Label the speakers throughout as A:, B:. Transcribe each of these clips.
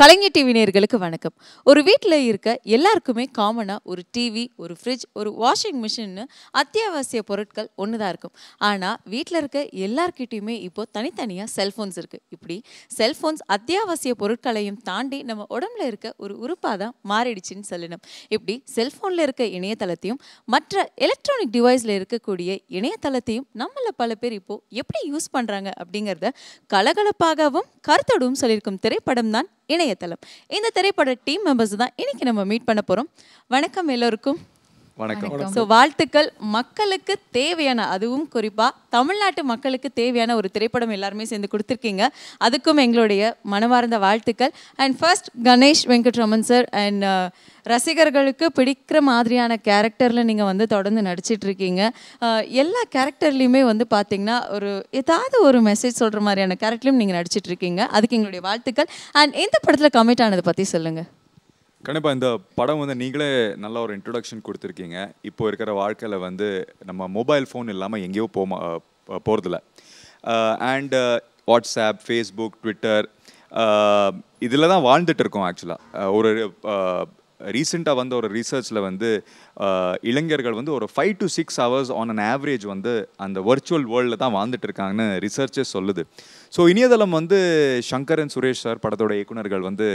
A: கலைஞர் TV நேயர்களுக்கு வணக்கம். ஒரு வீட்டில் இருக்க எல்லாருக்குமே காமனாக ஒரு டிவி, ஒரு ஃப்ரிட்ஜ், ஒரு வாஷிங் மிஷின்னு அத்தியாவசிய பொருட்கள் ஒன்று தான் இருக்கும். ஆனால் வீட்டில் இருக்க எல்லார்கிட்டையுமே இப்போது தனித்தனியாக செல்ஃபோன்ஸ் இருக்குது. இப்படி செல்ஃபோன்ஸ் அத்தியாவசிய பொருட்களையும் தாண்டி நம்ம உடம்புல இருக்க ஒரு உறுப்பாக தான் மாறிடுச்சுன்னு சொல்லணும். இப்படி செல்ஃபோனில் இருக்க இணையதளத்தையும் மற்ற எலக்ட்ரானிக் டிவைஸில் இருக்கக்கூடிய இணையதளத்தையும் நம்மள பல பேர் இப்போது எப்படி யூஸ் பண்ணுறாங்க அப்படிங்கிறத கலகலப்பாகவும் கருத்தோடும் சொல்லியிருக்கும் திரைப்படம் தான் இணையதளம். இந்த திரைப்பட டீம் மெம்பர்ஸ் தான் இன்னைக்கு நம்ம மீட் பண்ண போறோம். வணக்கம் எல்லோருக்கும்.
B: வணக்கம்.
A: ஸோ வாழ்த்துக்கள். மக்களுக்கு தேவையான, அதுவும் குறிப்பா தமிழ்நாட்டு மக்களுக்கு தேவையான ஒரு திரைப்படம் எல்லாருமே சேர்ந்து கொடுத்துருக்கீங்க. அதுக்கும் எங்களுடைய மனமார்ந்த வாழ்த்துக்கள். And first Ganesh Venkatraman sir and ரசிகர்களுக்கு பிடிக்கிற மாதிரியான கேரக்டரில் நீங்கள் வந்து தொடர்ந்து நடிச்சிட்டு இருக்கீங்க. எல்லா கேரக்டர்லேயுமே வந்து பார்த்தீங்கன்னா ஏதாவது ஒரு மெசேஜ் சொல்கிற மாதிரியான கேரக்டர்லையும் நீங்கள் நடிச்சிட்டு இருக்கீங்க. அதுக்கு எங்களுடைய வாழ்த்துக்கள். அண்ட் இந்த படத்தில் கமிட் ஆனதை பற்றி சொல்லுங்கள்.
B: கண்டிப்பாக இந்த படம் வந்து நீங்களே நல்ல ஒரு இன்ட்ரொடக்ஷன் கொடுத்துருக்கீங்க. இப்போ இருக்கிற வாழ்க்கையில் வந்து நம்ம மொபைல் ஃபோன் இல்லாமல் எங்கேயோ போகிறதில்ல. அண்ட் வாட்ஸ்ஆப், ஃபேஸ்புக், ட்விட்டர் இதில் தான் வாழ்ந்துட்டு இருக்கோம். ஆக்சுவலாக ஒரு ரீசெண்டாக வந்த ஒரு ரிசர்ச்சில் வந்து இளைஞர்கள் வந்து ஒரு 5 to 6 hours on an average வந்து அந்த வர்ச்சுவல் வேர்ல்டில் தான் வாழ்ந்துட்டு இருக்காங்கன்னு ரிசர்ச்சே சொல்லுது. ஸோ இணையதளம் வந்து சங்கரன் சுரேஷ் சார் படத்தோட இயக்குனர்கள் வந்து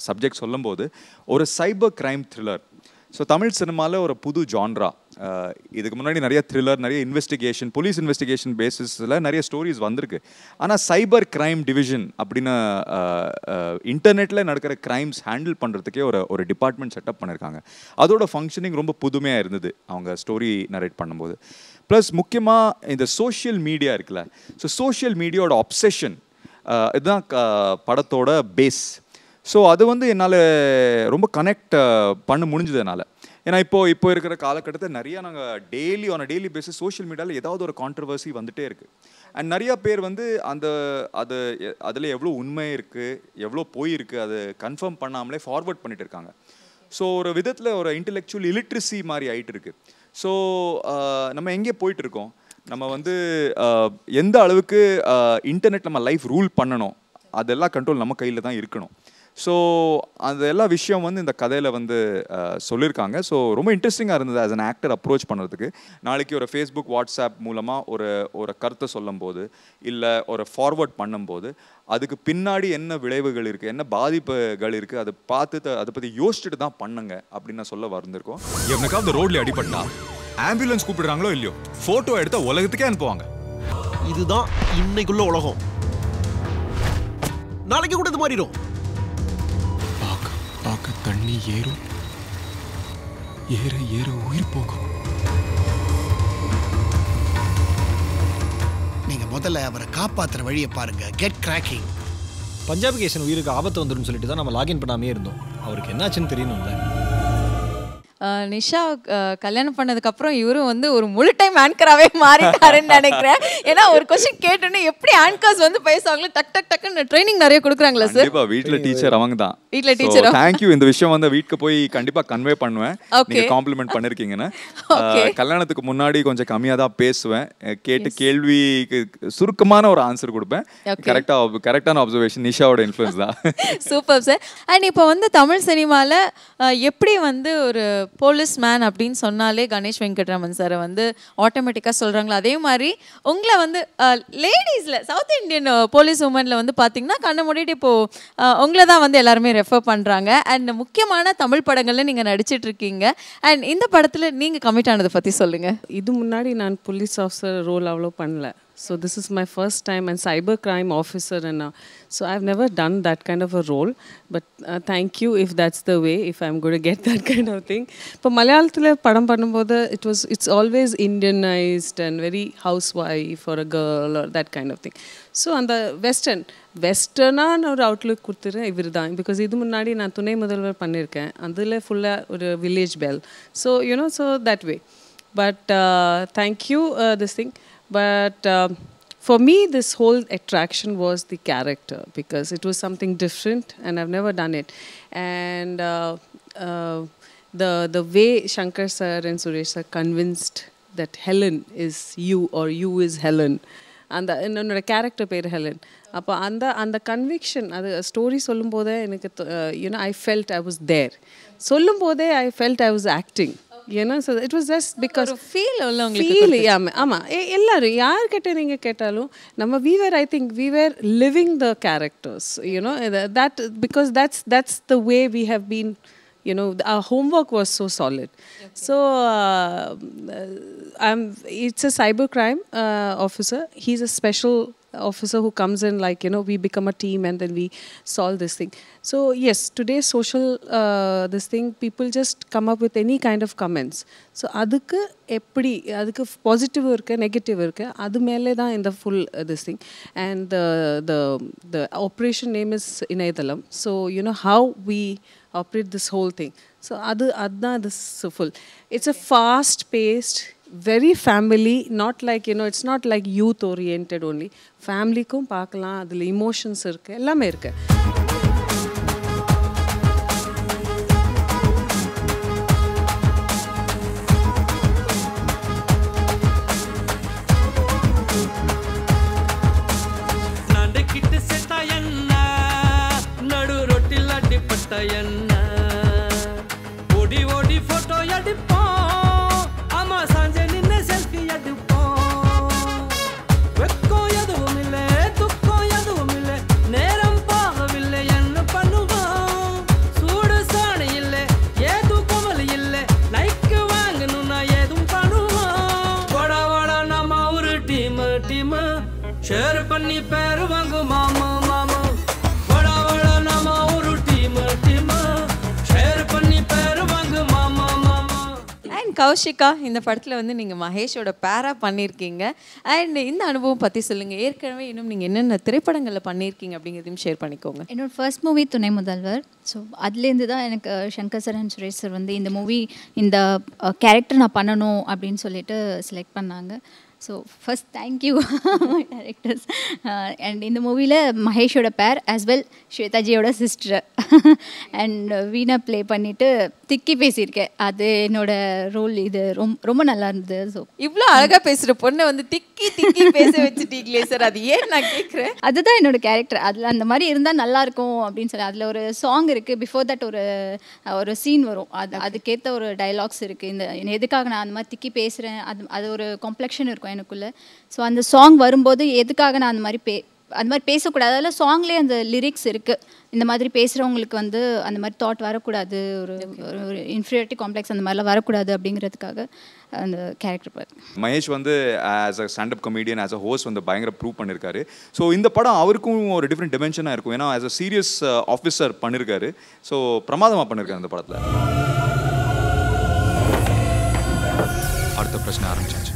B: சப்ஜெக்ட் சொல்லும்போது ஒரு cyber crime thriller. So Tamil சினிமாவில் ஒரு புது ஜான்ரா. இதுக்கு முன்னாடி நிறைய த்ரில்லர், நிறைய இன்வெஸ்டிகேஷன், போலீஸ் இன்வெஸ்டிகேஷன் பேசிஸில் நிறைய ஸ்டோரிஸ் வந்திருக்கு. ஆனால் சைபர் கிரைம் டிவிஷன் அப்படின்னு இன்டர்நெட்டில் நடக்கிற கிரைம்ஸ் ஹேண்டில் பண்ணுறதுக்கே ஒரு டிபார்ட்மெண்ட் செட்டப் பண்ணியிருக்காங்க. அதோட ஃபங்க்ஷனிங் ரொம்ப புதுமையாக இருந்தது அவங்க ஸ்டோரி நரேட் பண்ணும்போது. ப்ளஸ் முக்கியமாக இந்த சோஷியல் மீடியா இருக்குல்ல, ஸோ சோஷியல் மீடியாவோட அப்செஷன் இதுதான் படத்தோட பேஸ். ஸோ அது வந்து என்னால் ரொம்ப கனெக்ட் பண்ண முடிஞ்சது என்னால். ஏன்னா இப்போ இருக்கிற காலகட்டத்தில் நிறையா நாங்கள் டெய்லி பேசிஸ் சோஷியல் மீடியாவில் ஏதாவது ஒரு கான்ட்ரவர்சி வந்துகிட்டே இருக்குது. அண்ட் நிறையா பேர் வந்து அதில் எவ்வளோ உண்மை இருக்குது, எவ்வளோ போயிருக்கு, அது கன்ஃபார்ம் பண்ணாமலே ஃபார்வர்ட் பண்ணிட்டு இருக்காங்க. ஸோ ஒரு விதத்தில் ஒரு இன்டெலெக்சுவல் இலிட்ரஸி மாதிரி ஆகிட்டு இருக்கு. ஸோ நம்ம எங்கே போயிட்டு இருக்கோம், நம்ம வந்து எந்த அளவுக்கு இன்டர்நெட் நம்ம லைஃப் ரூல் பண்ணணும், அதெல்லாம் கண்ட்ரோல் நம்ம கையில் தான் இருக்கணும். ஸோ அந்த எல்லா விஷயம் வந்து இந்த கதையில் வந்து சொல்லியிருக்காங்க. ஸோ ரொம்ப இன்ட்ரெஸ்டிங்காக இருந்தது ஆஸ் அன் ஆக்டர் அப்ரோச் பண்ணுறதுக்கு. நாளைக்கு ஒரு ஃபேஸ்புக், வாட்ஸ்ஆப் மூலமாக ஒரு கருத்தை சொல்லும் போது, இல்லை ஒரு ஃபார்வர்ட் பண்ணும்போது அதுக்கு பின்னாடி என்ன விளைவுகள் இருக்குது, என்ன பாதிப்புகள் இருக்குது, அதை பார்த்து அதை பற்றி யோசிச்சுட்டு தான் பண்ணுங்க அப்படின்னு நான் சொல்ல வந்திருக்கோம்.
C: எவனுக்காவது ரோட்ல அடிபட்டா ஆம்புலன்ஸ் கூப்பிடுறாங்களோ இல்லையோ, ஃபோட்டோ எடுத்த உலகத்துக்கே அனுப்புவாங்க.
D: இதுதான் இன்னைக்குள்ள உலகம். நாளைக்கு கூட இது மாறிடும்.
C: பார்க்க தண்ணி ஏறும், ஏற உயிர் போகும்.
E: நீங்க முதல்ல அவரை காப்பாத்துற வழியை பாருங்க. Get cracking.
D: பஞ்சாப் கேசன் உயிருக்கு ஆபத்து வந்துடும் சொல்லிட்டு தான் நம்ம லாகின் பண்ணாமே இருந்தோம். அவருக்கு என்னாச்சுன்னு தெரியணும்ல.
A: நிஷா கல்யாணம் பண்ணதுக்கப்புறம் இவரும் வந்து ஒரு முழு டைம் ஆங்கராகவே மாறிட்டாருன்னு நினைக்கிறேன். ஏன்னா ஒரு கொஸ்டின் கேட்டோன்னே எப்படி ஆங்கர்ஸ் வந்து பேசுவாங்களோ டக்குன்னு ட்ரைனிங் நிறைய கொடுக்குறாங்களா சார்?
B: கண்டிப்பாக வீட்டில் டீச்சர் அவங்க தான்.
A: வீட்டில் டீச்சர்.
B: தேங்க்யூ. இந்த விஷயம் வந்து வீட்டுக்கு போய் கண்டிப்பாக கன்வே பண்ணுவேன். நீங்கள் காம்ப்ளிமெண்ட் பண்ணிருக்கீங்கன்னு. கல்யாணத்துக்கு முன்னாடி கொஞ்சம் கம்மியாக தான் பேசுவேன். கேட்டு கேள்விக்கு சுருக்கமான ஒரு ஆன்சர் கொடுப்பேன். கரெக்டான அப்சர்வேஷன் நிஷாவோட இன்ஃப்ளூயன்ஸ் தான்.
A: Super sir. அண்ட் இப்போ வந்து தமிழ் சினிமாவில் எப்படி வந்து ஒரு போலீஸ் மேன் அப்படின்னு சொன்னாலே கணேஷ் வெங்கட்ராமன் சாரை வந்து ஆட்டோமேட்டிக்காக சொல்கிறாங்களா, அதே மாதிரி உங்களை வந்து லேடிஸில் சவுத் இண்டியன் போலீஸ் உமனில் வந்து பார்த்தீங்கன்னா கண்ணை மூடிட்டு இப்போது உங்களை தான் வந்து எல்லாருமே ரெஃபர் பண்ணுறாங்க. அண்ட் முக்கியமான தமிழ் படங்களில் நீங்கள் நடிச்சிட்ருக்கீங்க. அண்ட் இந்த படத்தில் நீங்கள் கமிட் ஆனதை பற்றி சொல்லுங்கள்.
F: இது முன்னாடி நான் போலீஸ் ஆஃபீஸர் ரோல் அவ்வளோ பண்ணல. So this is my first time and cyber crime officer, and so I've never done that kind of a role, but thank you if that's the way, if I'm going to get that kind of thing. But Malayalathile padam பண்ணும்போது it's always Indianized and very housewife or a girl or that kind of thing. So அந்த வெஸ்டர்னான ஒரு Outlook கொடுத்துரு இவர் தான். Because இது முன்னாடி நான் துணை முதல்வர் பண்ணியிருக்கேன். அதில் ஃபுல்லாக ஒரு village bell. So so that way. But thank you this thing. But for me, this whole attraction was the character, because it was something different and I've never done it. And the way Shankar sir and Suresh sir convinced that Helen is you or you is Helen. And என்னோட character பேர் Helen. அப்போ அந்த conviction அது story சொல்லும்போதே எனக்கு you know I felt I was there சொல்லும்போதே I felt I was acting ஏன்னா so it was just because
A: feel
F: feel ஆமாம் எல்லாரும் யார்கிட்ட நீங்கள் கேட்டாலும் நம்ம viewer I think viewer living the characters you know that because that's the way we have been, you know, our homework was so solid. Okay. So it's a cybercrime officer. He's a special officer who comes in, like, you know, we become a team and then we solve this thing. So yes, today's social this thing, people just come up with any kind of comments. So adukku eppadi adukku positive irukku negative irukku adu mele da in the full this thing. And the operation name is Inaidalam. So you know how we operate this whole thing. So adna this full, it's a fast paced, very family, not like, you know, it's not like youth oriented only. Family kum paakalam, adula emotions irukku ellame irukku.
G: nande kitte seta enna nadu rotil adipatta enna odi odi photo edippo ama sanje ninne selfie edippo vekko eduvum ille dukko eduvum ille neram paagaville enna pannuva soodu saani ille edu komal ille like vaanganu na edum pannuva vada vada nama oru team share panni peru vaangu mama mama vada vada nama oru team share panni peru vaangu mama mama.
A: And Kaushika, இந்த படத்தில் வந்து நீங்கள் மகேஷோட பேரா பண்ணியிருக்கீங்க. And இந்த அனுபவம் பற்றி சொல்லுங்கள். ஏற்கனவே இன்னும் நீங்கள் என்னென்ன திரைப்படங்களில் பண்ணியிருக்கீங்க அப்படிங்கிறதையும் ஷேர் பண்ணிக்கோங்க.
H: என்னோடய ஃபர்ஸ்ட் மூவி துணை முதல்வர். ஸோ அதுலேருந்து தான் எனக்கு Shankar sir and Suresh sir வந்து இந்த மூவி இந்த கேரக்டர் நான் பண்ணணும் அப்படின்னு சொல்லிட்டு செலக்ட் பண்ணாங்க. So first thank you my directors. And இந்த மூவியில் மகேஷோட பேர் ஆஸ் வெல் ஸ்வேதாஜியோட சிஸ்டர் அண்ட் வீணா ப்ளே பண்ணிவிட்டு திக்கி பேசியிருக்கேன். அது என்னோட ரோல். இது ரொம்ப நல்லா இருந்தது. ஸோ
A: இவ்வளோ அழகாக பேசுகிற பொண்ணை வந்து திக்கி திக்கி பேச வச்சுட்டீங்களே சார், அது ஏன் நான் கேட்குறேன்.
H: அதுதான் என்னோட கேரக்டர். அதில் அந்த மாதிரி இருந்தால் நல்லாயிருக்கும் அப்படின்னு சொல்லி அதில் ஒரு சாங் இருக்குது. பிஃபோர் தட் ஒரு சீன் வரும். அதுக்கேற்ற ஒரு டைலாக்ஸ் இருக்குது. இந்த எதுக்காக நான் அந்த மாதிரி திக்கி பேசுகிறேன், அது ஒரு காம்ப்ளெக்ஷன் இருக்கும் எனக்குள்ளே. ஸோ அந்த சாங் வரும்போது எதுக்காக நான் அந்த மாதிரி பேசக்கூடாது. அதில் சாங்லேயே அந்த லிரிக்ஸ் இருக்குது. இந்த மாதிரி பேசுகிறவங்களுக்கு வந்து அந்த மாதிரி தாட் வரக்கூடாது, ஒரு இன்ஃபீரியாரிட்டி காம்ப்ளெக்ஸ் அந்த மாதிரிலாம் வரக்கூடாது அப்படிங்கிறதுக்காக அந்த கேரக்டர் பாரு.
B: மகேஷ் வந்து as a standup comedian, as a host வந்து பயங்கர ப்ரூவ் பண்ணியிருக்காரு. ஸோ இந்த படம் அவருக்கும் ஒரு டிஃப்ரெண்ட் டிமென்ஷனாக இருக்கும். ஏன்னா ஆஸ் அ சீரியஸ் ஆஃபீஸர் பண்ணியிருக்காரு. ஸோ பிரமாதமாக பண்ணியிருக்காரு இந்த படத்தில்.
C: அடுத்த பிரச்சனை ஆரம்பிச்சாச்சு.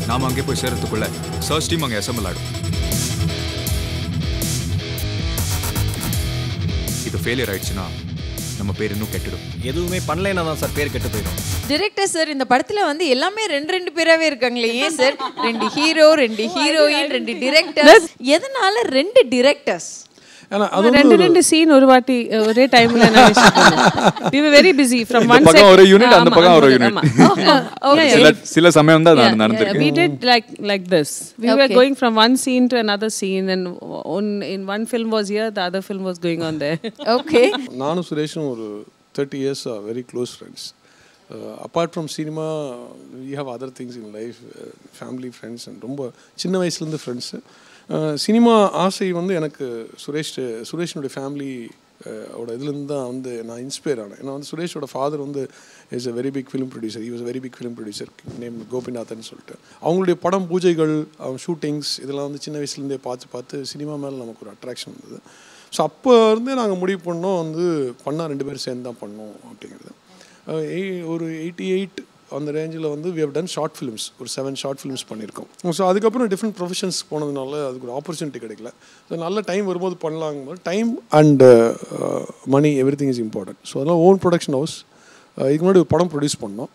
C: நாம அங்கே போய் சேர்றதுக்குள்ள சர்ச் டீம் அங்கே அசம்பிள் ஆடும். இது ஃபெயிலியர் ஆயிடுச்சுன்னா நம்ம பேர் இன்னும் கெட்டுடும்.
D: எதுவுமே பண்ணலைன்னா தான் சார் பேர் கெட்டு போயிடும்.
A: டிரெக்டர் சார், இந்த படத்தில் வந்து எல்லாமே ரெண்டு பேராகவே இருக்காங்களே, ஏன் சார் 2 ஹீரோ 2 ஹீரோயின் 2 டிரெக்டர்ஸ்? எதனால 2 டிரெக்டர்ஸ்?
F: ரெண்டு சீன் ஒரு வாட்டி ஒரே டைம்ல we were very busy from one
B: set. ஒரு யூனிட் அந்த பக்கம் ஒரு யூனிட். சில சமயம் தான் நடந்துருக்கு.
F: We did like this. We were going from one scene to another scene, and in one film was here, the other film was going on there.
A: Okay.
I: நானும் சுரேஷும் ஒரு 30 years are very close friends. Apart from cinema, we have other things in life, family, friends, and ரொம்ப சின்ன வயசுலேருந்து friends. Cinema ஆசை வந்து எனக்கு சுரேஷனுடைய family ஓட இதுலேருந்து தான் வந்து நான் இன்ஸ்பயர் ஆனேன். ஏன்னா வந்து சுரேஷோட ஃபாதர் வந்து is a very big film producer. He was a very big film producer name Gopinathan சொல்லிட்டு. அவங்களுடைய படம் பூஜைகள், ஷூட்டிங்ஸ் இதெல்லாம் வந்து சின்ன வயசுலேருந்தே பார்த்து சினிமா மேலே நமக்கு ஒரு அட்ராக்ஷன் இருந்தது. ஸோ அப்போ இருந்தே நாங்கள் முடிவு பண்ணோம் வந்து பண்ணால் 2 பேரும் சேர்ந்து தான் பண்ணோம் அப்படிங்கிறது. ஒரு 88 அந்த ரேஞ்சில் வந்து we have done short films, ஒரு 7 ஷார்ட் ஃபிலிம்ஸ் பண்ணியிருக்கோம். ஸோ அதுக்கப்புறம் டிஃப்ரெண்ட் ப்ரொஃபஷன்ஸ் போனதுனால அதுக்கு ஒரு ஆப்பர்ச்சுனிட்டி கிடைக்கல. ஸோ நல்ல டைம் வரும்போது பண்ணலாங்கும்போது time and money everything is important. So அதெல்லாம் ஓன் ப்ரொடக்ஷன் ஹவுஸ். இதுக்கு முன்னாடி ஒரு படம் ப்ரொடியூஸ் பண்ணோம்.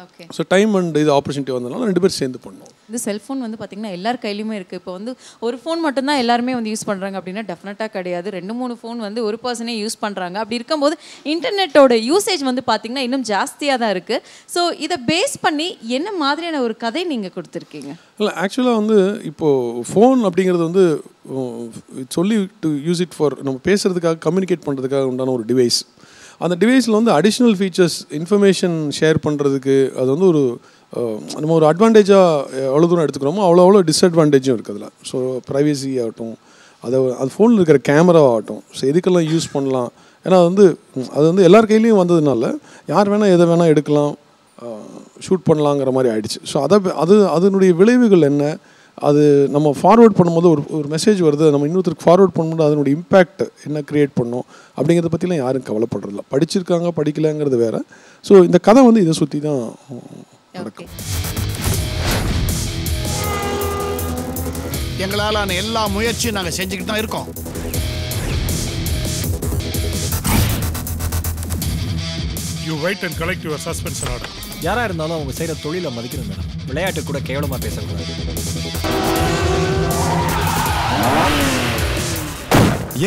A: ஓகே.
I: ஸோ டைம் அண்ட் இது ஆப்பர்ச்சுனிட்டி வந்ததுனால 2 பேர் சேர்ந்து பண்ணோம்.
A: இந்த செல்ஃபோன் வந்து பார்த்திங்கன்னா எல்லார் கையிலையுமே இருக்குது. இப்போ வந்து ஒரு ஃபோன் மட்டும்தான் எல்லாருமே வந்து யூஸ் பண்ணுறாங்க அப்படின்னா டெஃபினட்டாக கிடையாது. 2-3 ஃபோன் வந்து ஒரு பர்சனே யூஸ் பண்ணுறாங்க. அப்படி இருக்கும்போது இன்டர்நெட்டோட யூசேஜ் வந்து பார்த்திங்கன்னா இன்னும் ஜாஸ்தியாக தான் இருக்குது. ஸோ இதை பேஸ் பண்ணி என்ன மாதிரியான ஒரு கதை நீங்கள் கொடுத்துருக்கீங்க?
I: இல்லை, ஆக்சுவலாக வந்து இப்போது ஃபோன் அப்படிங்கிறது வந்து சொல்லி டு யூஸ் இட் ஃபார் நம்ம பேசுகிறதுக்காக கம்யூனிகேட் பண்ணுறதுக்காக உண்டான ஒரு டிவைஸ். அந்த டிவைஸில் வந்து அடிஷ்னல் ஃபீச்சர்ஸ் இன்ஃபர்மேஷன் ஷேர் பண்ணுறதுக்கு அது வந்து ஒரு நம்ம ஒரு அட்வான்டேஜாக எவ்வளோ தூரம் எடுத்துக்கிறோமோ அவ்வளோ டிஸ்அட்வான்டேஜும் இருக்குது அதில். ஸோ ப்ரைவசி ஆகட்டும், அது ஃபோனில் இருக்கிற கேமரா ஆகட்டும், ஸோ எதுக்கெல்லாம் யூஸ் பண்ணலாம். ஏன்னா அது வந்து எல்லார் கையிலையும் வந்ததுனால யார் வேணால் எதை வேணால் எடுக்கலாம், ஷூட் பண்ணலாங்கிற மாதிரி ஆயிடுச்சு. ஸோ அதனுடைய விளைவுகள் என்ன, அது நம்ம ஃபார்வேர்ட் பண்ணும்போது ஒரு மெசேஜ் வருது, நம்ம இன்னொருத்தருக்கு ஃபார்வேர்ட் பண்ணும்போது அதனுடைய இம்பேக்ட் என்ன க்ரியேட் பண்ணோம் அப்படிங்கிறத பற்றிலாம் யாரும் கவலைப்படுறதில்ல. படிச்சிருக்காங்க படிக்கலைங்கிறது வேறு. ஸோ இந்த கதை வந்து இதை சுற்றி தான் நடக்கும்.
E: எங்களால் எல்லா முயற்சியும் நாங்கள் செஞ்சுக்கிட்டு தான் இருக்கோம்.
J: You wait and collect your suspension order.
D: யாரா இருந்தாலும் அவங்க செய்யற தொழிலை மதிக்கணும் மேடம். விளையாட்டு கூட கேவலமா பேசக்கூடாது.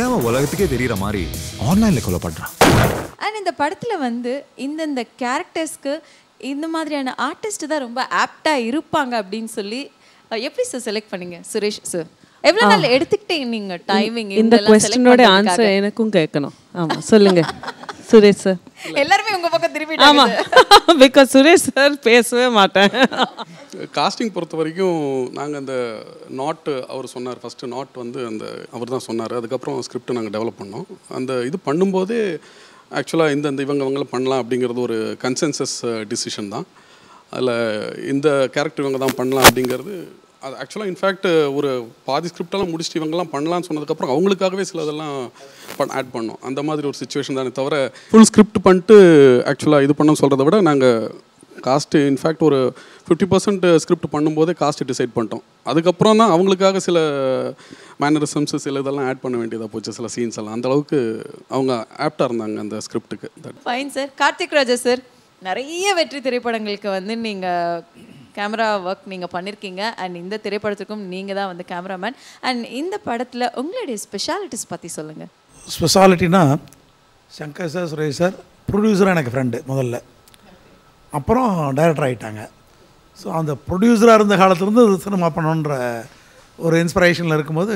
C: ஏன் உலகத்துக்கே தெரியற மாதிரி ஆன்லைன்ல கொலை பண்றான்?
A: அண்ட் இந்த படத்தில் வந்து இந்த கேரக்டர்ஸ்க்கு இந்த மாதிரியான ஆர்டிஸ்ட் தான் ரொம்ப ஆப்டாக இருப்பாங்க அப்படின்னு சொல்லி எப்படி சார் செலக்ட் பண்ணீங்க சுரேஷ் சார்? எவ்வளோ நாள் எடுத்துக்கிட்டீங்க நீங்கள் டைமிங்?
F: இந்த क्वेश्चनோட ஆன்சர் எனக்கும் கேட்கணும். ஆமாம், சொல்லுங்க சுரேஷ் சார்.
A: எல்லாருமே உங்க பக்கம் திருப்பி.
F: ஆமாம், பிகாஸ் சுரேஷ் சார் பேசவே மாட்டேன்.
K: காஸ்டிங் பொறுத்த வரைக்கும் நாங்கள் அந்த நாட் அவர் சொன்னார், ஃபஸ்ட்டு நாட் வந்து அவர் தான் சொன்னார். அதுக்கப்புறம் ஸ்கிரிப்ட் நாங்கள் டெவலப் பண்ணோம். அந்த இது பண்ணும்போதே ஆக்சுவலாக இவங்களை பண்ணலாம் அப்படிங்கிறது ஒரு கன்சென்சஸ் டிசிஷன் தான். அதில் இந்த கேரக்டர் இவங்க தான் பண்ணலாம் அப்படிங்கிறது அது ஆக்சுவலாக இன்ஃபேக்ட் ஒரு பாதி ஸ்கிரிப்டெல்லாம் முடிச்சுட்டு இவங்கெல்லாம் பண்ணலான்னு சொன்னதுக்கப்புறம் அவங்களுக்காகவே சில இதெல்லாம் ஆட் பண்ணோம். அந்த மாதிரி ஒரு சுச்சுவேஷன் தானே தவிர ஃபுல் ஸ்கிரிப்ட் பண்ணிட்டு ஆக்சுவலாக இது பண்ண சொல்கிறத விட நாங்கள் காஸ்ட்டு இன்ஃபேக்ட் ஒரு 50% ஸ்கிரிப்ட் பண்ணும்போதே காஸ்ட்டு டிசைட் பண்ணிட்டோம். அதுக்கப்புறம் தான் அவங்களுக்காக சில மேனரிசம்ஸ் சில இதெல்லாம் ஆட் பண்ண வேண்டியதாக போச்சு, சில சீன்ஸ் எல்லாம். அந்தளவுக்கு அவங்க ஆப்டாக இருந்தாங்க அந்த ஸ்கிரிப்டுக்கு.
A: Fine sir. Karthik Raja sir, நிறைய வெற்றி திரைப்படங்களுக்கு வந்து நீங்கள் கேமரா ஒர்க் நீங்கள் பண்ணியிருக்கீங்க. அண்ட் இந்த திரைப்படத்துக்கும் நீங்கள் தான் வந்து கேமராமேன். அண்ட் இந்த படத்தில் உங்களுடைய ஸ்பெஷாலிட்டிஸ் பற்றி சொல்லுங்கள்.
L: ஸ்பெஷாலிட்டினா சங்கர் சார், சுரேஷ் சார் ப்ரொடியூசராக எனக்கு ஃப்ரெண்டு முதல்ல, அப்புறம் டைரக்டர் ஆகிட்டாங்க. ஸோ அந்த ப்ரொடியூசராக இருந்த காலத்துலேருந்து சினிமா பண்ணணுன்ற ஒரு இன்ஸ்பிரேஷனில் இருக்கும்போது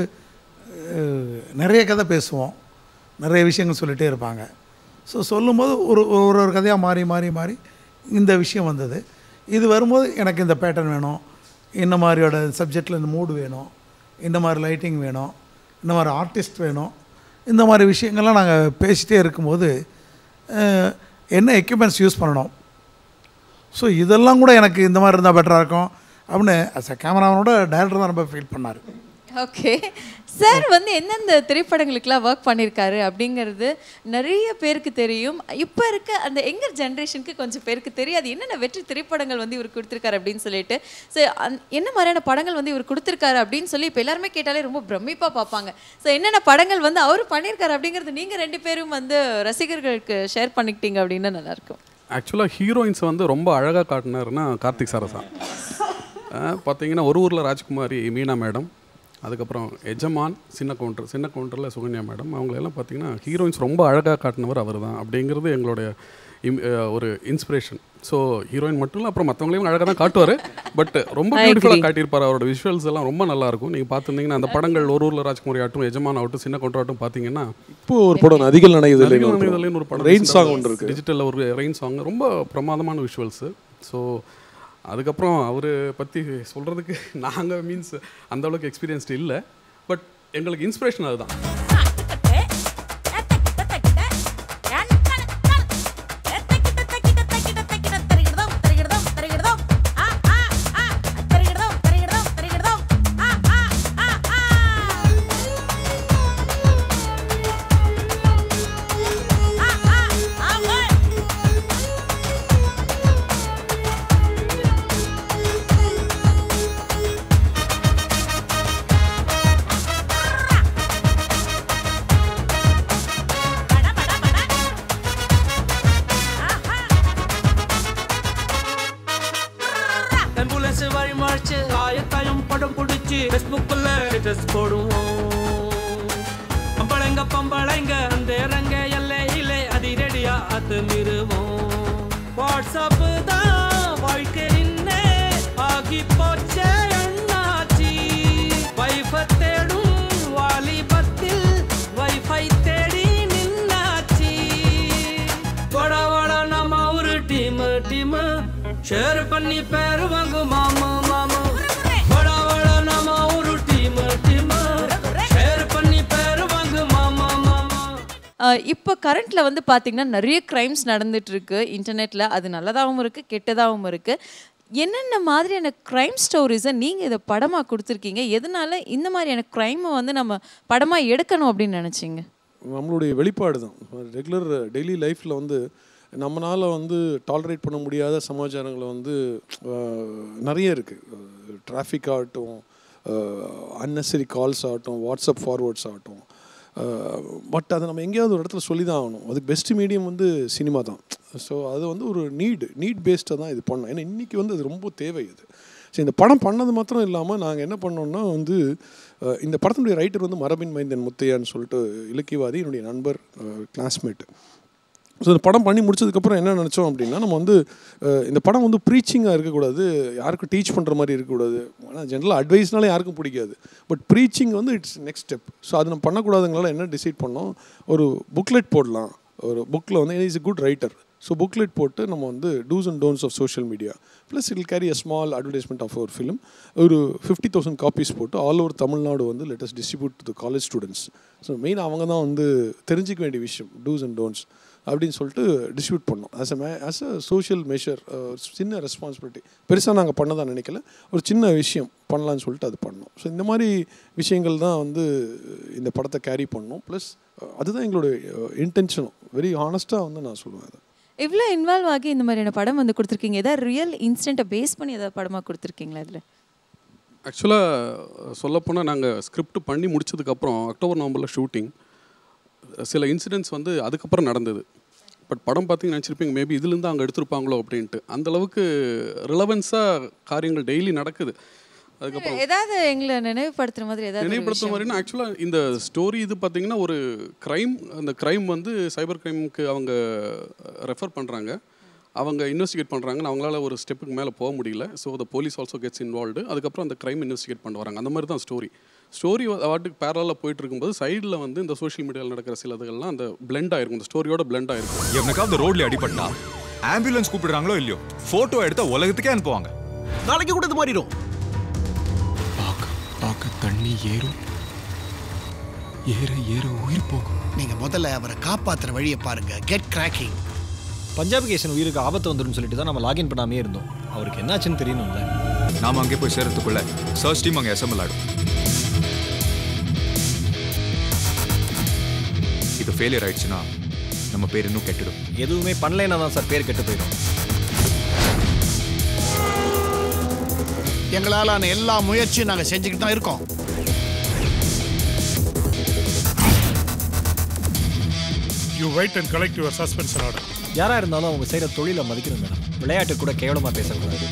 L: நிறைய கதை பேசுவோம், நிறைய விஷயங்கள் சொல்லிகிட்டே இருப்பாங்க. ஸோ சொல்லும்போது ஒரு கதையாக மாறி இந்த விஷயம் வந்தது. இது வரும்போது எனக்கு இந்த பேட்டர்ன் வேணும், இந்த மாதிரியோட சப்ஜெக்டில் இந்த மூடு வேணும், இந்த மாதிரி லைட்டிங் வேணும், இந்த மாதிரி ஆர்டிஸ்ட் வேணும், இந்த மாதிரி விஷயங்கள்லாம் நாங்கள் பேசிகிட்டே இருக்கும்போது என்ன எக்யூப்மெண்ட்ஸ் யூஸ் பண்ணணும், ஸோ இதெல்லாம் கூட எனக்கு இந்த மாதிரி இருந்தால் பெட்டராக இருக்கும் அப்படின்னு அஸ் அ கேமராமேனோட டைரக்டர் தான் ரொம்ப ஃபீல் பண்ணார்.
A: ஓகே சார், வந்து எந்தெந்த திரைப்படங்களுக்கெல்லாம் ஒர்க் பண்ணியிருக்காரு அப்படிங்கிறது நிறைய பேருக்கு தெரியும். இப்போ இருக்க அந்த யங்கர் ஜென்ரேஷனுக்கு கொஞ்சம் பேருக்கு தெரியாது என்னென்ன வெற்றி திரைப்படங்கள் வந்து இவர் கொடுத்துருக்காரு அப்படின்னு சொல்லிட்டு. ஸோ என்ன மாதிரியான படங்கள் வந்து இவர் கொடுத்துருக்காரு அப்படின்னு சொல்லி இப்போ எல்லாருமே கேட்டாலே ரொம்ப பிரமிப்பாக பார்ப்பாங்க. ஸோ என்னென்ன படங்கள் வந்து அவர் பண்ணியிருக்காரு அப்படிங்கிறது நீங்கள் 2 பேரும் வந்து ரசிகர்களுக்கு ஷேர் பண்ணிக்கிட்டீங்க அப்படின்னா நல்லாயிருக்கும்.
K: ஆக்சுவலாக ஹீரோயின்ஸ் வந்து ரொம்ப அழகாக காட்டினாருன்னா கார்த்திக் சாரசா. பார்த்தீங்கன்னா ஒரு ஊரில் ராஜ்குமாரி மீனா மேடம், அதுக்கப்புறம் எஜமான் சின்ன கவுண்டரில் சுகன்யா மேடம், அவங்களெல்லாம் பார்த்தீங்கன்னா ஹீரோயின்ஸ் ரொம்ப அழகாக காட்டினவர் அவர் தான் அப்படிங்கிறது எங்களுடைய ஒரு இன்ஸ்பிரேஷன். ஸோ ஹீரோயின் மட்டும் இல்லை, அப்புறம் மற்றவங்களையும் அழகாக தான் காட்டுவார். பட் ரொம்ப பியூட்டிஃபுல்லாக காட்டியிருப்பார். அவரோட விஷுவல்ஸ் எல்லாம் ரொம்ப நல்லாயிருக்கும். நீங்கள் பார்த்துருந்தீங்கன்னா அந்த படங்கள் ஒரு ஊரில் ராஜ்குமாரி ஆகட்டும், எஜமான் ஆகட்டும், சின்ன கவுண்டர் ஆகட்டும் பார்த்தீங்கன்னா
I: இப்போ ஒரு படம் அதிகள் நனையுதல்னு
K: ஒரு படம்
I: ரெயின் சாங் ஒன்று இருக்குது,
K: டிஜிட்டலில் ஒரு ரெயின் சாங், ரொம்ப பிரமாதமான விஷுவல்ஸு. ஸோ அதுக்கப்புறம் அவர் பற்றி சொல்கிறதுக்கு நாங்கள் மீன்ஸ் அந்தளவுக்கு எக்ஸ்பீரியன்ஸ்டு இல்லை, பட் எங்களுக்கு இன்ஸ்பிரேஷன் அதுதான்.
G: படம் பிடிச்சி ஃபேஸ்புக்கில் ஸ்டேட்டஸ் போடுவோம். பம்பளைங்க அந்த ரங்க எல்லையிலே அதிரடியா அத்துமிருவோம். வாட்ஸ்அப் தான் வாழ்க்கையின்னே ஆகி போச்சே அண்ணாச்சி. வைஃபை தேடும் வாலிபத்தில் வைஃபை தேடி நின்னாச்சி. வட வட நம்ம ஒரு டீம் ஷேர் பண்ணி பேரு வாங்கு மாமு மாமு. வட வட நம்ம ஒரு டீம் ஷேர் பண்ணி பேரு வாங்கு மாமா மாமா.
A: இப்போ கரண்ட்டில் வந்து பார்த்திங்கன்னா நிறைய க்ரைம்ஸ் நடந்துகிட்ருக்கு இன்டர்நெட்டில். அது நல்லதாகவும் இருக்குது கெட்டதாகவும் இருக்குது. என்னென்ன மாதிரியான க்ரைம் ஸ்டோரிஸை நீங்கள் இதை படமாக கொடுத்துருக்கீங்க? எதனால் இந்த மாதிரியான க்ரைமை வந்து நம்ம படமாக எடுக்கணும் அப்படின்னு நினச்சிங்க?
I: நம்மளுடைய வெளிப்பாடு தான். ரெகுலர் டெய்லி லைஃப்பில் வந்து நம்மளால் வந்து டாலரேட் பண்ண முடியாத சமாச்சாரங்களை வந்து நிறைய இருக்குது. டிராஃபிக் ஆகட்டும், அன்னெசரி கால்ஸ் ஆகட்டும், வாட்ஸ்அப் ஃபார்வர்ட்ஸ் ஆகட்டும். பட் அதை நம்ம எங்கேயாவது ஒரு இடத்துல சொல்லி தான் ஆகணும். அதுக்கு பெஸ்ட் மீடியம் வந்து சினிமா தான். ஸோ அது வந்து ஒரு நீட் பேஸ்டாக தான் இது பண்ணோம். ஏன்னா இன்றைக்கி வந்து அது ரொம்ப தேவை இது. ஸோ இந்த படம் பண்ணது மாத்திரம் இல்லாமல் நாங்கள் என்ன பண்ணோம்னா வந்து இந்த படத்தினுடைய ரைட்டர் வந்து மரபின் மைந்தன் முத்தையான்னு சொல்லிட்டு இலக்கியவாதி, என்னுடைய நண்பர், கிளாஸ்மேட்டு. ஸோ இந்த படம் பண்ணி முடிச்சதுக்கப்புறம் என்ன நினச்சோம் அப்படின்னா, நம்ம வந்து இந்த படம் வந்து ப்ரீச்சிங்காக இருக்கக்கூடாது, யாருக்கும் டீச் பண்ணுற மாதிரி இருக்கக்கூடாது. ஆனால் ஜென்ரலாக அட்வைஸ்னாலே யாருக்கும் பிடிக்காது. பட் ப்ரீச்சிங் வந்து இட்ஸ் நெக்ஸ்ட் ஸ்டெப். ஸோ அது நம்ம பண்ணக்கூடாதுங்களால என்ன டிசைட் பண்ணோம், ஒரு புக்லெட் போடலாம். ஒரு புக்கில் வந்து is a good writer. So booklet போட்டு நம்ம வந்து do's and don'ts of social media plus இல் carry a small advertisement of our film. ஒரு 50,000 காப்பீஸ் போட்டு ஆல் ஓவர் தமிழ்நாடு வந்து let's distribute to the college students. So main அவங்க தான் வந்து தெரிஞ்சிக்க வேண்டிய விஷயம் டூஸ் அண்ட் டோன்ட்ஸ் அப்படின்னு சொல்லிட்டு டிஸ்ட்ரிபியூட் பண்ணோம். ஆஸ் அ சோஷியல் மெஷர், சின்ன ரெஸ்பான்சிபிலிட்டி. பெருசாக நாங்கள் பண்ணதான் நினைக்கல, ஒரு சின்ன விஷயம் பண்ணலான்னு சொல்லிட்டு அது பண்ணோம். ஸோ இந்த மாதிரி விஷயங்கள் தான் வந்து இந்த படத்தை கேரி பண்ணோம். ப்ளஸ் அதுதான் எங்களுடைய இன்டென்ஷனும். வெரி ஹானஸ்ட்டாக வந்து நான் சொல்லுவேன். அதை
A: இவ்வளோ இன்வால்வ் ஆகி இந்த மாதிரியான படம் வந்து கொடுத்துருக்கீங்க. ஏதாவது ரியல் இன்சிடென்ட்டை பேஸ் பண்ணி ஏதாவது படமாக கொடுத்துருக்கீங்களா இதில்?
K: ஆக்சுவலாக சொல்லப்போனால் நாங்கள் ஸ்கிரிப்ட் பண்ணி முடிச்சதுக்கப்புறம் அக்டோபர் நவம்பரில் ஷூட்டிங். சில இன்சிடென்ட்ஸ் வந்து அதுக்கப்புறம் நடந்தது. பட் படம் பார்த்தீங்கன்னு நினச்சிருப்பீங்க மேபி இதுலேருந்து அங்கே எடுத்திருப்பாங்களோ அப்படின்ட்டு. அந்தளவுக்கு ரிலவன்ஸாக காரியங்கள் டெய்லி நடக்குது. அதுக்கப்புறம்
A: ஏதாவது எங்களை நினைவுபடுத்துகிற மாதிரி ஏதாவது
K: நினைவுபடுத்துகிற மாதிரினா ஆக்சுவலாக இந்த ஸ்டோரி இது பார்த்திங்கன்னா ஒரு க்ரைம். அந்த க்ரைம் வந்து சைபர் க்ரைமுக்கு அவங்க ரெஃபர் பண்ணுறாங்க, அவங்க இன்வெஸ்டிகேட் பண்ணுறாங்கன்னு அவங்களால ஒரு ஸ்டெப்புக்கு மேலே போக முடியல. So the police also gets involved. அதுக்கப்புறம் அந்த க்ரைம் இன்வெஸ்டிகேட் பண்ண வராங்க. அந்த மாதிரி தான் ஸ்டோரி வாட்டுக்கு பேரலாக போயிட்டு இருக்கும்போது சைடில் வந்து இந்த சோஷியல் மீடியாவில் நடக்கிற சில இதுகள்லாம் அந்த பிளெண்ட் ஆயிருக்கும், இந்த ஸ்டோரியோட பிளெண்ட் ஆயிருக்கும்.
C: எவனுக்காவது ரோட்ல அடிபட்டா ஆம்புலன்ஸ் கூப்பிடுறாங்களோ இல்லையோ ஃபோட்டோ எடுத்த உலகத்துக்கே அனுப்புவாங்க.
E: நாளைக்கு கூட இது மாறிடும்.
M: பார்க்க தண்ணி ஏறும், ஏற உயிர் போகும்.
E: நீங்க முதல்ல அவரை காப்பாத்துற வழியை பாருங்க. Get cracking.
D: பஞ்சாபிகேஷன் உயிருக்கு ஆபத்து வந்துடும் சொல்லிட்டு தான் நம்ம லாகின் பண்ணாமே இருந்தோம். அவருக்கு என்னாச்சுன்னு தெரியணும்ல.
C: நாம அங்கே போய் சேர்றதுக்குள்ள சர்ச் டீம் அங்கே அசம்பிள் ஆடும். இது ஃபெயிலியர் ஆயிடுச்சுன்னா நம்ம பேர் இன்னும் கெட்டுடும்.
D: எதுவுமே பண்ணலைன்னா தான் சார் பேர் கெட்டு போயிடும்.
E: எங்களாலான எல்லா முயற்சியும் நாங்கள் செஞ்சுக்கிட்டு தான் இருக்கோம்.
J: You wait and collect your suspension order.
D: யாராக இருந்தாலும் அவங்க செய்கிற தொழிலை மதிக்கணும் மேடம். விளையாட்டு கூட கேவலமாக பேசக்கூடாது.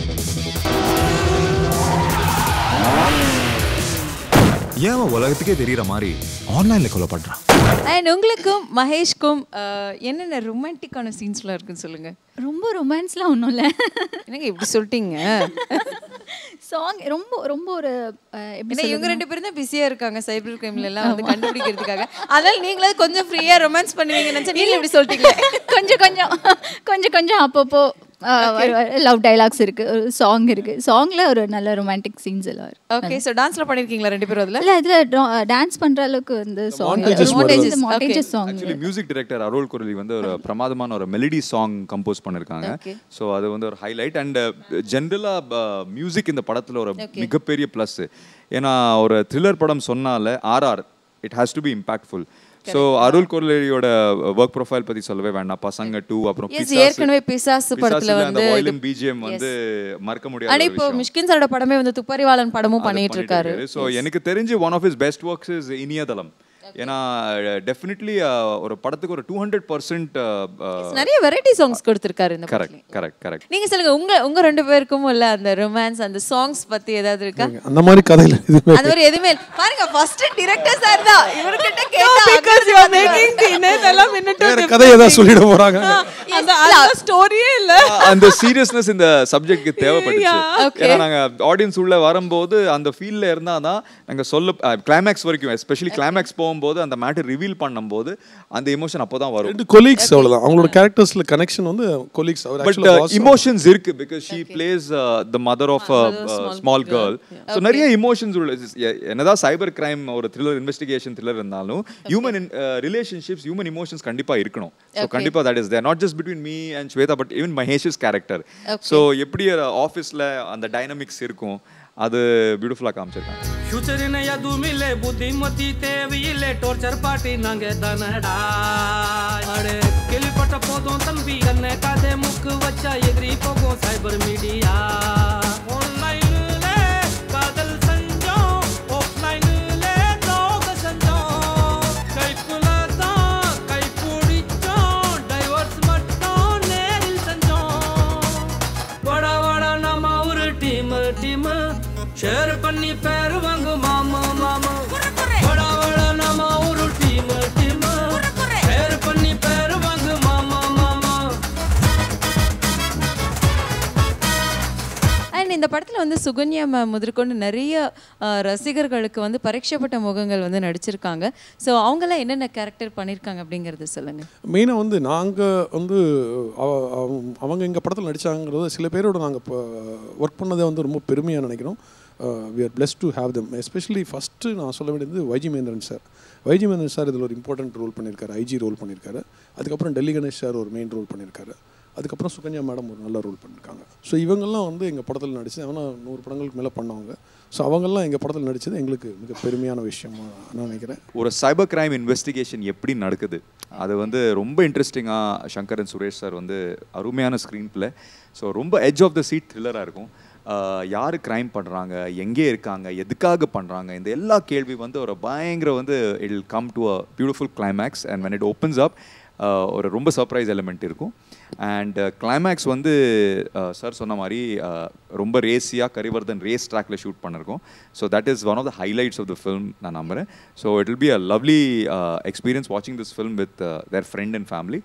C: ஏன் உலகத்துக்கே தெரியற மாதிரி ஆன்லைன்ல கொலை பண்றான்.
A: அண்ட் உங்களுக்கும் மகேஷ்க்கும் என்னென்ன ரொமான்டிக்கான சீன்ஸ்லாம் இருக்குன்னு சொல்லுங்க.
H: ரொம்ப ரொமான்ஸ்லாம் ஒன்றும் இல்லை.
A: என்னங்க இப்படி சொல்லிட்டீங்க?
H: சாங் ரொம்ப ரொம்ப ஒரு
A: எப்படி இவங்க ரெண்டு பேரும் தான் பிஸியாக இருக்காங்க சைபர் கிரைம்ல எல்லாம் வந்து கண்டுபிடிக்கிறதுக்காக. அதனால நீங்களே கொஞ்சம் ஃப்ரீயாக ரொமான்ஸ் பண்ணுவீங்கன்னு நினச்சா நீங்களும் இப்படி சொல்லிட்டீங்க.
H: கொஞ்சம் அப்பப்போ லவ் டைலாக்ஸ் இருக்கு, ஒரு சாங் இருக்கு. சாங்ல ஒரு நல்ல ரொமான்டிக் சீன்ஸ் எல்லாம் இருக்கு.
A: ஓகே, சோ டான்ஸ்ல பண்ணிருக்கீங்களா ரெண்டு பேரும்? அதுல
H: இல்ல இதுல டான்ஸ் பண்ற அளவுக்கு இந்த song montages song.
B: Actually music director Arul Kurali வந்து ஒரு பிரமாதமான ஒரு மெலடி சாங் கம்போஸ் பண்ணிருக்காங்க. சோ அது வந்து ஒரு ஹைலைட். அண்ட் ஜெனரலா மியூசிக் இந்த படத்துல ஒரு மிகப்பெரிய பிளஸ். ஏன்னா ஒரு த்ரில்லர் படம் சொன்னால RR it has to be impactful. So Arul குரலியோட ஒர்க் ப்ரொஃபைல் பத்தி சொல்லவே வேண்டாம். பசங்க 2 அப்புறம்
A: ஏற்கனவே பிசாசு படத்துல வந்து
B: வயலின் பிஜிஎம் வந்து மறக்க முடியாது.
A: ஆனா இப்போ மிஷ்கின் சாரோட படமே வந்து துப்பறிவாளன் படமும் பண்ணிட்டு இருக்காரு.
B: ஸோ எனக்கு தெரிஞ்சு one of his best works is இனியதளம். ஏன்னா டெஃபினெட்லி ஒரு படத்துக்கு ஒரு 200%
A: நிறைய வெரைட்டி சாங்ஸ் கொடுத்திருக்காரு இந்த
B: கரெக்ட்.
A: நீங்க சொல்லுங்க, உங்க ரெண்டு பேருக்கும் இல்ல அந்த ரொமான்ஸ் அந்த சாங்ஸ் பத்தி ஏதாவது இருக்கா?
I: அந்த மாதிரி கதையில
A: அது மாதிரி எதுமே பாருங்க, ஃபர்ஸ்ட் டைரக்டர் சார் தான் இவர்கிட்ட கேட்டா
F: because you are making teenage எல்லாம் மினிட்
I: வேற கதை ஏதாவது சொல்லிட போறாங்க.
F: அந்த ஸ்டோரியே இல்ல.
B: அந்த சீரியஸ்னஸ் இந்த சப்ஜெக்ட்க்கு தேவைப்பட்டுச்சு. ஏன்னா நாங்க ஆடியன்ஸ் உள்ள வரும்போது அந்த ஃபீல்ல இருந்தாதான் நாங்க சொல்ல கிளைமேக்ஸ் வரைக்கும், எஸ்பெஷலி கிளைமேக்ஸ் போகும்போது அந்த மேட்டர் ரிவீல் பண்ணும்போது அந்த எமோஷன் அப்பதான் வரும்.
I: ரெண்டு கொலீக்ஸ் அவ்வளவுதான், அவங்களோட கேரக்டர்ஸ்ல கனெக்ஷன் வந்து கொலீக்ஸ். அவர்
B: பட் இமோஷன்ஸ் இருக்கு because she plays the mother of a small girl. So நிறைய இமோஷன்ஸ் உள்ள. என்னதான் சைபர் கிரைம் ஒரு த்ரில்லர் இன்வெஸ்டிகேஷன் த்ரில்லர் இருந்தாலும் ஹியூமன் ரிலேஷன்ஷிப்ஸ், ஹியூமன் இமோஷன்ஸ் கண்டிப்பா இருக்கணும். So கண்டிப்பா that is there, not just between me and Shweta but even Mahesh's character. So எப்படி ஆபீஸ்ல அந்த டைனமிக்ஸ் இருக்கும், அது பியூட்டிஃபுல்லா காமிச்சிருக்காங்க.
G: ஃபியூச்சரின யது மிலே புத்திமதி தேவையில்லை, டார்ச்சர் பாட்டி நாங்க தானடா. அடே கேள்விப்பட்ட போதும் தம்பி, கண்ணே காதே முக்கு வச்சா எதிரி போகும் சைபர் மீடியா. ஆன்லைன்ல காதல் செஞ்சோம், ஆஃப்லைன்ல தோக செஞ்சோம். கைக்குள்ள தான் கை பிடிச்சோம், டைவர்ஸ் மட்டும் நேரில் செஞ்சோம். வட வட நம்ம ஒரு டீம் ஷேர் பண்ணி பேரு வாங்கு மாமா மாமா. வட வட நம்ம ஒரு டீம் ஷேர் பண்ணி பேரு வாங்கு மாமா மாமா.
A: அண்ட் இந்த படத்துல வந்து சுகன்யா மேம் முதற்கொண்டு நிறைய ரசிகர்களுக்கு வந்து பரீட்சைப்பட்ட முகங்கள் வந்து நடிச்சிருக்காங்க. ஸோ அவங்களாம் என்னென்ன கேரக்டர் பண்ணியிருக்காங்க அப்படிங்கிறத சொல்லுங்க.
I: மெயினாக வந்து நாங்கள் வந்து அவங்க எங்கள் படத்தில் நடித்தாங்கிறது சில பேரோட நாங்கள் இப்போ ஒர்க் பண்ணதே வந்து ரொம்ப பெருமையாக நினைக்கிறோம். we are blessed to have them, especially first நான் சொல்ல வேண்டியது வைஜி மகேந்திரன் சார். வைஜி மகேந்திரன் சார் இதில் ஒரு இம்பார்ட்டன்ட் ரோல் பண்ணியிருக்காரு, ஐஜி ரோல் பண்ணியிருக்காரு. அதுக்கப்புறம் டெல்லி கணேஷ் சார் ஒரு மெயின் ரோல் பண்ணியிருக்காரு. அதுக்கப்புறம் சுகன்யா மேடம் ஒரு நல்ல ரோல் பண்ணியிருக்காங்க. ஸோ இவங்கெல்லாம் வந்து எங்கள் படத்தில் நடிச்சு ஆனால் 100 படங்களுக்கு மேலே பண்ணவங்க. ஸோ அவங்கெல்லாம் எங்கள் படத்தில் நடித்தது எங்களுக்கு மிக பெருமையான விஷயமா நான் நினைக்கிறேன்.
B: ஒரு சைபர் கிரைம் இன்வெஸ்டிகேஷன் எப்படி நடக்குது அது வந்து ரொம்ப இன்ட்ரெஸ்டிங்காக சங்கர் அண்ட் சுரேஷ் சார் வந்து அருமையான ஸ்க்ரீன் பிளே. ஸோ ரொம்ப எட்ஜ் ஆஃப் த சீட் த்ரில்லராக இருக்கும். யார் க்ரைம் பண்ணுறாங்க, எங்கே இருக்காங்க, எதுக்காக பண்ணுறாங்க, இந்த எல்லா கேள்வி வந்து ஒரு பயங்கர வந்து it will come to a beautiful climax. And when it opens up ஒரு ரொம்ப சர்ப்ரைஸ் எலிமெண்ட் இருக்கும். அண்ட் கிளைமேக்ஸ் வந்து சார் சொன்ன மாதிரி ரொம்ப ரேஸியாக கரிவர்தன் ரேஸ் ட்ராக்ல ஷூட் பண்ணிருக்கோம். So that is one of the highlights of the film நான் நம்புகிறேன். So it will be a lovely experience வாட்சிங் this film with their friend and family.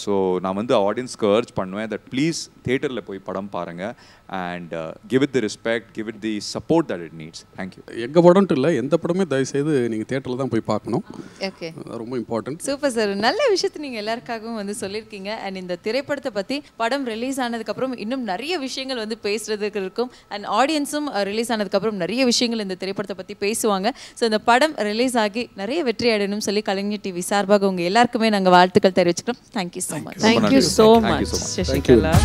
B: So நான் வந்து ஆடியன்ஸ்க்கு அர்ஜ் பண்ணுவேன் தட் ப்ளீஸ் தியேட்டரில் போய் படம் பாருங்கள் and give it the respect, give it the support that it needs. Thank you.
K: எங்கள் படம்ட்டு இல்லை, எந்த படமே தயவுசெய்து நீங்கள் தியேட்டரில் தான் போய் பார்க்கணும்.
A: ஓகே,
K: ரொம்ப இம்பார்ட்டன்ட்.
A: சூப்பர் சார், நல்ல விஷயத்தை நீங்கள் எல்லாருக்காகவும் வந்து சொல்லியிருக்கீங்க. அண்ட் இந்த திரைப்படத்தை பற்றி படம் ரிலீஸ் ஆனதுக்கப்புறம் இன்னும் நிறைய விஷயங்கள் வந்து பேசுறதுக்கு இருக்கும். அண்ட் ஆடியன்ஸும் ரிலீஸ் ஆனதுக்கப்புறம் நிறைய விஷயங்கள் இந்த திரைப்படத்தை பற்றி பேசுவாங்க. ஸோ இந்த படம் ரிலீஸ் ஆகி நிறைய வெற்றி அடையணும்னு சொல்லி கலைஞர் டிவி சார்பாக உங்கள் எல்லாருக்குமே நாங்கள் வாழ்த்துக்கள் தெரிவிச்சுக்கிறோம். Thank you so much.
F: Thank you so much, Shashikala.